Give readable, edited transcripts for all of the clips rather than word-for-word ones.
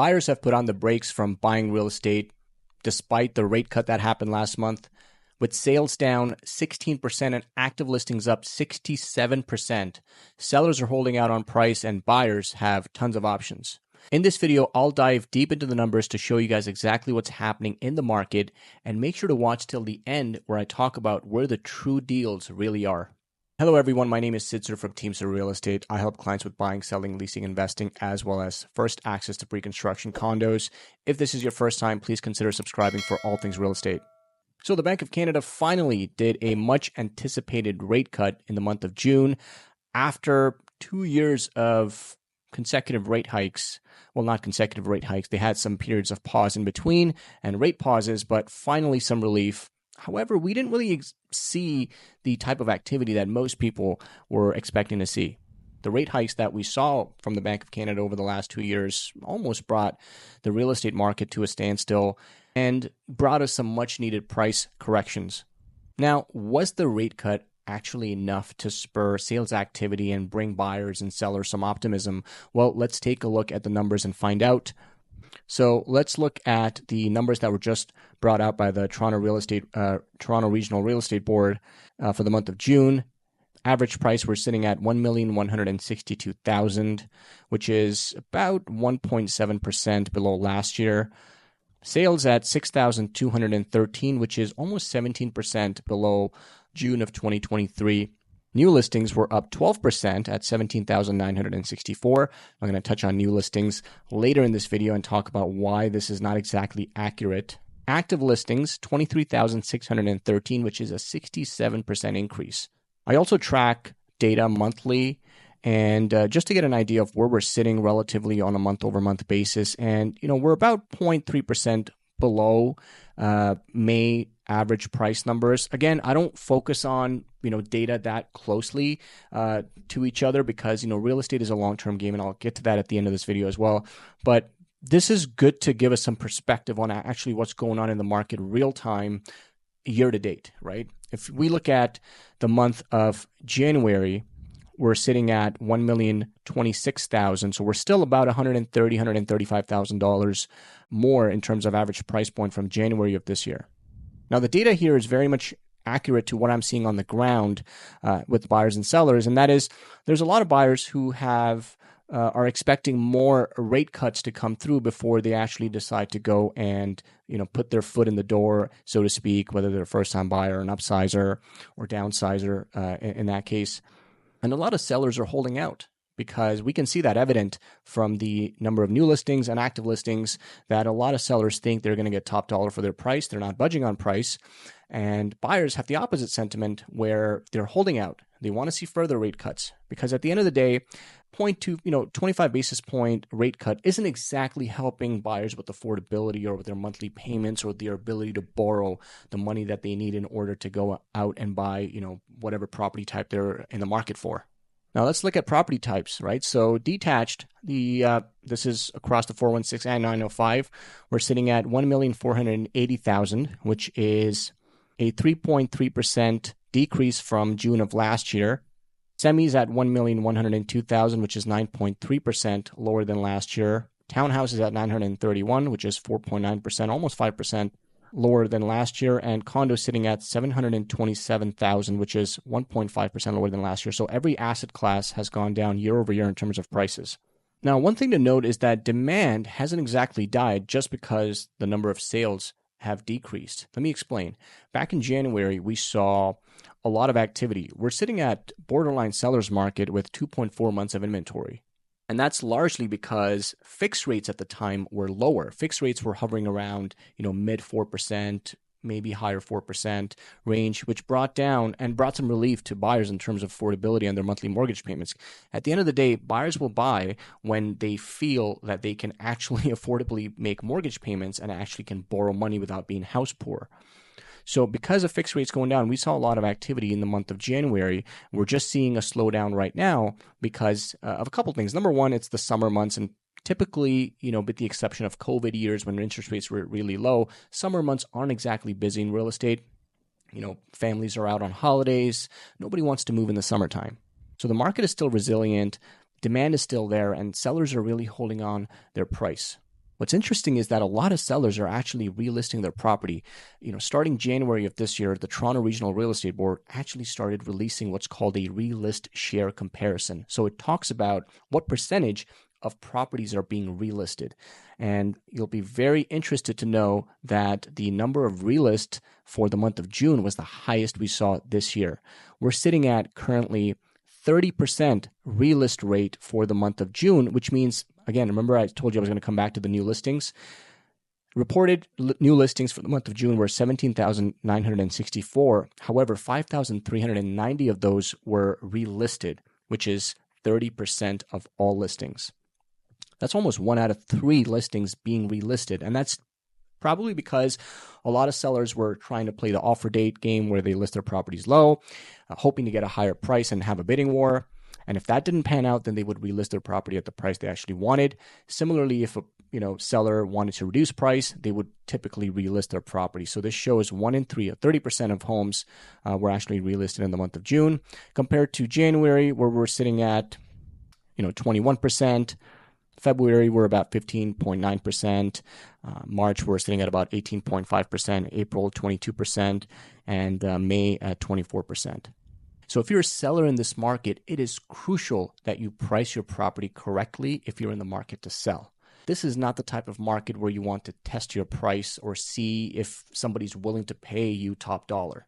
Buyers have put on the brakes from buying real estate despite the rate cut that happened last month. With sales down 16% and active listings up 67%, sellers are holding out on price and buyers have tons of options. In this video, I'll dive deep into the numbers to show you guys exactly what's happening in the market, and make sure to watch till the end where I talk about where the true deals really are. Hello everyone, my name is Sitzer from Teams of Real Estate. I help clients with buying, selling, leasing, investing, as well as first access to pre-construction condos. If this is your first time, please consider subscribing for all things real estate. So the Bank of Canada finally did a much anticipated rate cut in the month of June after 2 years of consecutive rate hikes. Well, not consecutive rate hikes. They had some periods of pause in between and rate pauses, but finally some relief. However, we didn't really see the type of activity that most people were expecting to see. The rate hikes that we saw from the Bank of Canada over the last 2 years almost brought the real estate market to a standstill and brought us some much needed price corrections. Now, was the rate cut actually enough to spur sales activity and bring buyers and sellers some optimism? Well, let's take a look at the numbers and find out. So let's look at the numbers that were just brought out by the Toronto Regional Real Estate Board for the month of June. Average price, we're sitting at $1,162,000, which is about 1.7% below last year. Sales at 6,213, which is almost 17% below June of 2023. New listings were up 12% at 17,964. I'm going to touch on new listings later in this video and talk about why this is not exactly accurate. Active listings, 23,613, which is a 67% increase. I also track data monthly and just to get an idea of where we're sitting relatively on a month-over-month basis. And, we're about 0.3% below May average price numbers. Again, I don't focus on, data that closely to each other because, real estate is a long-term game, and I'll get to that at the end of this video as well. But this is good to give us some perspective on actually what's going on in the market real time, year to date, right? If we look at the month of January, we're sitting at $1,026,000. So we're still about $130,000, $135,000 more in terms of average price point from January of this year. Now, the data here is very much accurate to what I'm seeing on the ground with buyers and sellers, and that is there's a lot of buyers who are expecting more rate cuts to come through before they actually decide to go and put their foot in the door, so to speak, whether they're a first-time buyer, an upsizer, or downsizer in that case. And a lot of sellers are holding out because we can see that evident from the number of new listings and active listings that a lot of sellers think they're going to get top dollar for their price. They're not budging on price. And buyers have the opposite sentiment where they're holding out. They want to see further rate cuts because at the end of the day, 25 basis point rate cut isn't exactly helping buyers with affordability or with their monthly payments or their ability to borrow the money that they need in order to go out and buy, whatever property type they're in the market for. Now let's look at property types, right? So detached, this is across the 416 and 905. We're sitting at $1,480,000, which is a 3.3% decrease from June of last year. Semis at $1,102,000, which is 9.3% lower than last year. Townhouses at $931,000, which is 4.9%, almost 5% lower than last year. And condos sitting at $727,000, which is 1.5% lower than last year. So every asset class has gone down year over year in terms of prices. Now, one thing to note is that demand hasn't exactly died just because the number of sales have decreased. Let me explain. Back in January, we saw a lot of activity. We're sitting at borderline seller's market with 2.4 months of inventory. And that's largely because fixed rates at the time were lower. Fixed rates were hovering around, mid 4%, maybe higher 4% range, which brought some relief to buyers in terms of affordability and their monthly mortgage payments. At the end of the day, buyers will buy when they feel that they can actually affordably make mortgage payments and actually can borrow money without being house poor. So because of fixed rates going down, we saw a lot of activity in the month of January. We're just seeing a slowdown right now because of a couple things. Number one, it's the summer months, and typically, with the exception of COVID years when interest rates were really low, summer months aren't exactly busy in real estate. Families are out on holidays. Nobody wants to move in the summertime. So the market is still resilient. Demand is still there, and sellers are really holding on their price. What's interesting is that a lot of sellers are actually relisting their property. Starting January of this year, the Toronto Regional Real Estate Board actually started releasing what's called a relist share comparison. So it talks about what percentage of properties are being relisted. And you'll be very interested to know that the number of relists for the month of June was the highest we saw this year. We're sitting at currently 30% relist rate for the month of June, which means, again, remember I told you I was going to come back to the new listings. Reported new listings for the month of June were 17,964. However, 5,390 of those were relisted, which is 30% of all listings. That's almost 1 out of 3 listings being relisted, and that's probably because a lot of sellers were trying to play the offer date game where they list their properties low, hoping to get a higher price and have a bidding war. And if that didn't pan out, then they would relist their property at the price they actually wanted. Similarly, if a seller wanted to reduce price, they would typically relist their property. So this shows 1 in 3, 30% of homes were actually relisted in the month of June, compared to January, where we're sitting at 21%. February, we're about 15.9%. March, we're sitting at about 18.5%. April, 22%. And May at 24%. So if you're a seller in this market, it is crucial that you price your property correctly if you're in the market to sell. This is not the type of market where you want to test your price or see if somebody's willing to pay you top dollar.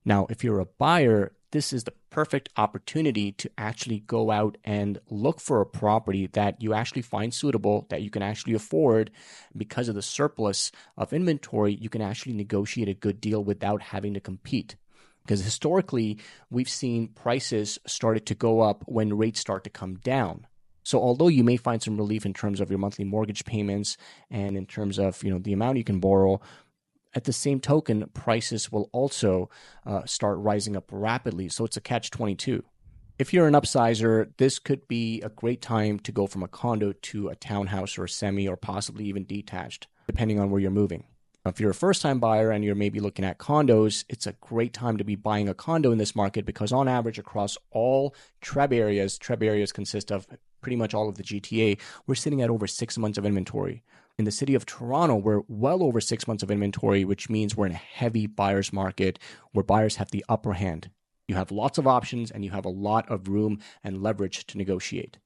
Now, if you're a buyer, this is the perfect opportunity to actually go out and look for a property that you actually find suitable, that you can actually afford. Because of the surplus of inventory, you can actually negotiate a good deal without having to compete. Because historically, we've seen prices started to go up when rates start to come down. So although you may find some relief in terms of your monthly mortgage payments and in terms of the amount you can borrow, at the same token, prices will also start rising up rapidly. So it's a catch-22. If you're an upsizer, this could be a great time to go from a condo to a townhouse or a semi or possibly even detached, depending on where you're moving. If you're a first-time buyer and you're maybe looking at condos, it's a great time to be buying a condo in this market because on average across all treb areas consist of pretty much all of the GTA, we're sitting at over 6 months of inventory. In the city of Toronto, we're well over 6 months of inventory, which means we're in a heavy buyer's market where buyers have the upper hand. You have lots of options and you have a lot of room and leverage to negotiate.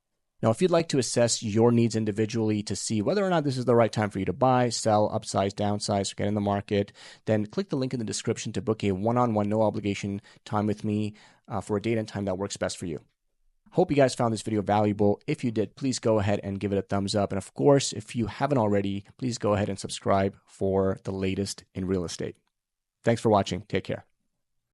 Now, if you'd like to assess your needs individually to see whether or not this is the right time for you to buy, sell, upsize, downsize, or get in the market, then click the link in the description to book a one-on-one, no obligation time with me for a date and time that works best for you. Hope you guys found this video valuable. If you did, please go ahead and give it a thumbs up. And of course, if you haven't already, please go ahead and subscribe for the latest in real estate. Thanks for watching. Take care.